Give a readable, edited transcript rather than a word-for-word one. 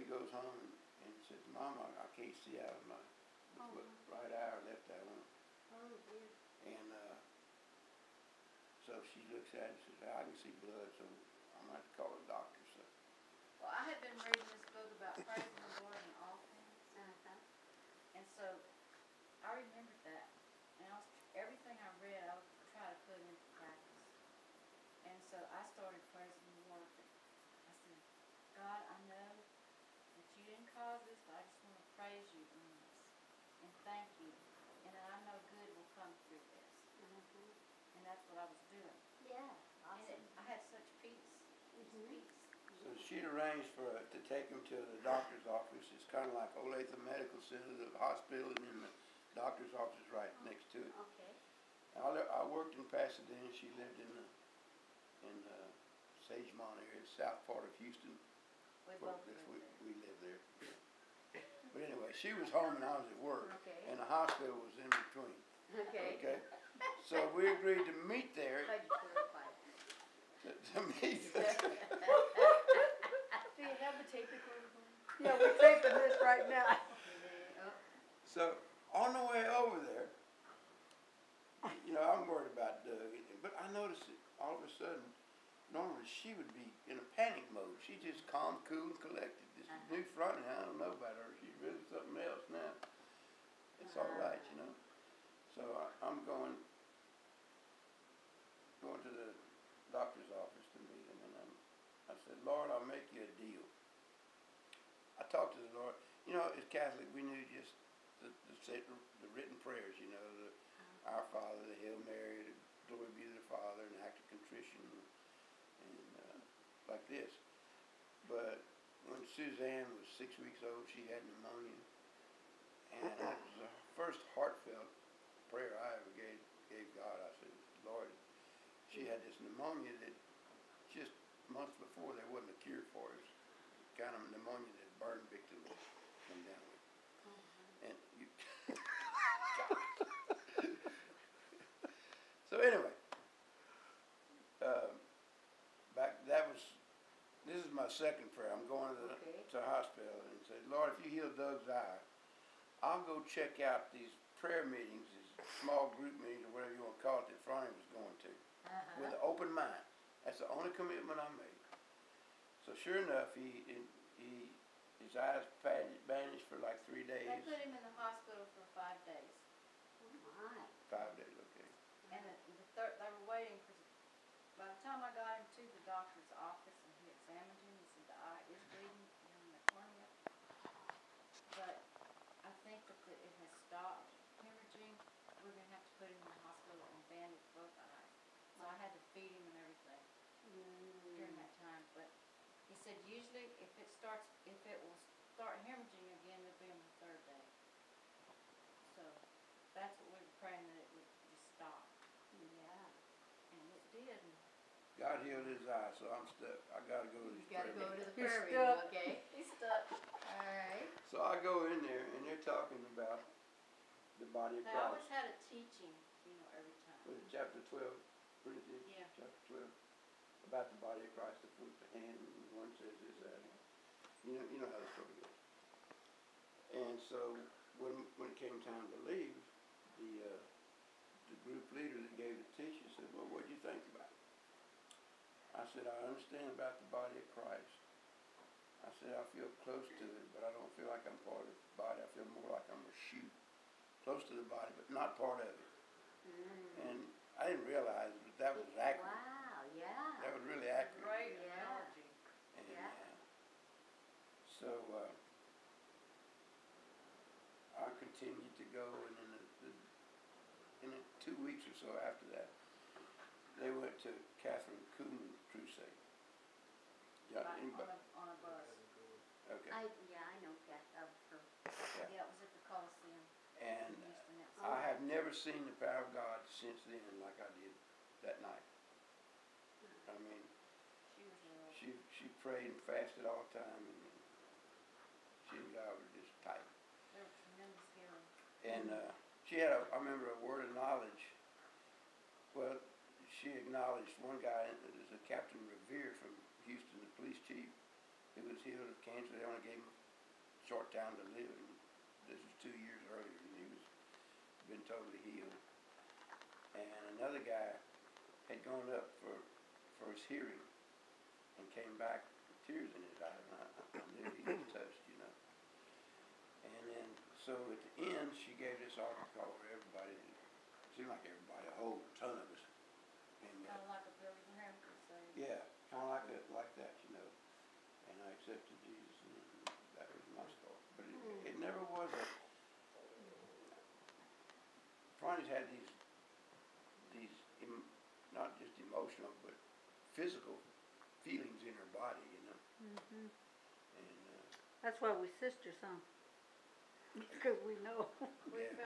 he goes home and says, Mom, I can't see out of my right eye or left eye. Oh, dear. And so she looks at it and says, I can see blood, so I'm going to have to call a doctor. So. Well, I had been reading this book about praising the Lord in all things. And so I remembered that. And everything I read, I would try to put into practice. And so I started praising the Lord. I said, God, I know that you didn't cause this, but I just want to praise you in this. And thank you. And I know good will come through this. And that's what I was doing. Yeah, awesome. And I had such peace. Peace. So she'd arranged to take him to the doctor's office. It's kind of like Olathe Medical Center, the hospital, and then the doctor's office is right next to it. Okay. I worked in Pasadena. She lived in Sagemont area, the south part of Houston. We both lived there. We lived there. But anyway, she was home and I was at work. Okay. And the hospital was in between. Okay. Okay. So we agreed to meet there. Glad you clarified. To meet there. Do you have the tape recorder? Yeah, we're taping this right now. So on the way over there, I'm worried about Doug, but I noticed that all of a sudden, normally she would be in a panic mode. She's just calm, cool, and collected. This new front end, I don't know about her. She's really something else now. It's all right, So I'm going to the doctor's office to meet him, and I said, Lord, I'll make you a deal. I talked to the Lord. As Catholic, we knew just the written prayers, the Our Father, the Hail Mary, the Glory be to the Father, and act of contrition, and like this. But when Suzanne was 6 weeks old, she had pneumonia, and it was the first heartfelt prayer I ever gave God. I said, Lord, she had this pneumonia that just months before there wasn't a cure for it. It's kind of pneumonia that burn victims come down with. And you so anyway, this is my second prayer. I'm going to the hospital and say, Lord, if you heal Doug's eye, I'll go check out these prayer meetings, these small group meetings, or whatever you want to call it, that Franny was going to, with an open mind. That's the only commitment I made. So sure enough, his eyes bandaged for like 3 days. They put him in the hospital for 5 days. Oh, my. 5 days, okay. And they were waiting for, by the time I got him to the doctor's office and he examined him, he said the eye is bleeding in the cornea. But I think that it has stopped hemorrhaging. We're going to have to put him in the hospital and bandage both eyes. So I had to feed him and everything during that time. But he said usually if it will start hemorrhaging again, it'll be on the 3rd day. So that's what we were praying, that it would just stop. Yeah. And it did. God healed his eye, so I'm stuck. I got to go to this You got to prayer go to meeting. the prayer meeting, okay? He's stuck. All right. So I go in there, and they're talking about the body of They always Christ. had a teaching, every time. What is it, chapter 12, Corinthians? Yeah. Chapter 12. About the body of Christ, the foot, the hand, and one says this, that. You know how the story goes. And so when it came time to leave, the group leader that gave the teaching said, well, what do you think about it? I said, I understand about the body of Christ. I said, I feel close to it, but I don't feel like I'm part of the body. I feel more like I'm a shoe, close to the body, but not part of it. And I didn't realize that was accurate. Wow, yeah. That was really accurate. Great Yeah. analogy. And Yeah. so I continued to go, and in 2 weeks or so after that, they went to Catherine Kuhlman's crusade. Yeah, Right, anybody? on a bus. Okay. I know Kath of her. Yeah, it was at the Coliseum And in Houston. I have never seen the power of God since then like I did that night. I mean, She was she prayed and fasted all the time, and she and God were just tight. there was tremendous healing. And she had, I remember, a word of knowledge. Well, she acknowledged one guy, it was a Captain Revere from Houston, the police chief. It was healed of cancer. They only gave him a short time to live, and this was 2 years earlier, and he was been totally healed. And another guy had gone up for his hearing and came back with tears in his eyes, and I knew he was touched, you know. And then, so at the end, she gave this altar call where everybody, it seemed like everybody, a whole ton of us, came Kind up. of like a Billy Graham crusade. Yeah, kind of like that, you know. And I accepted Jesus, and that was my story. But it never was a. Franny's had these not just emotional, but physical feelings in her body, you know. Mhm. And That's why we sisters, huh? Because we know. We Yeah.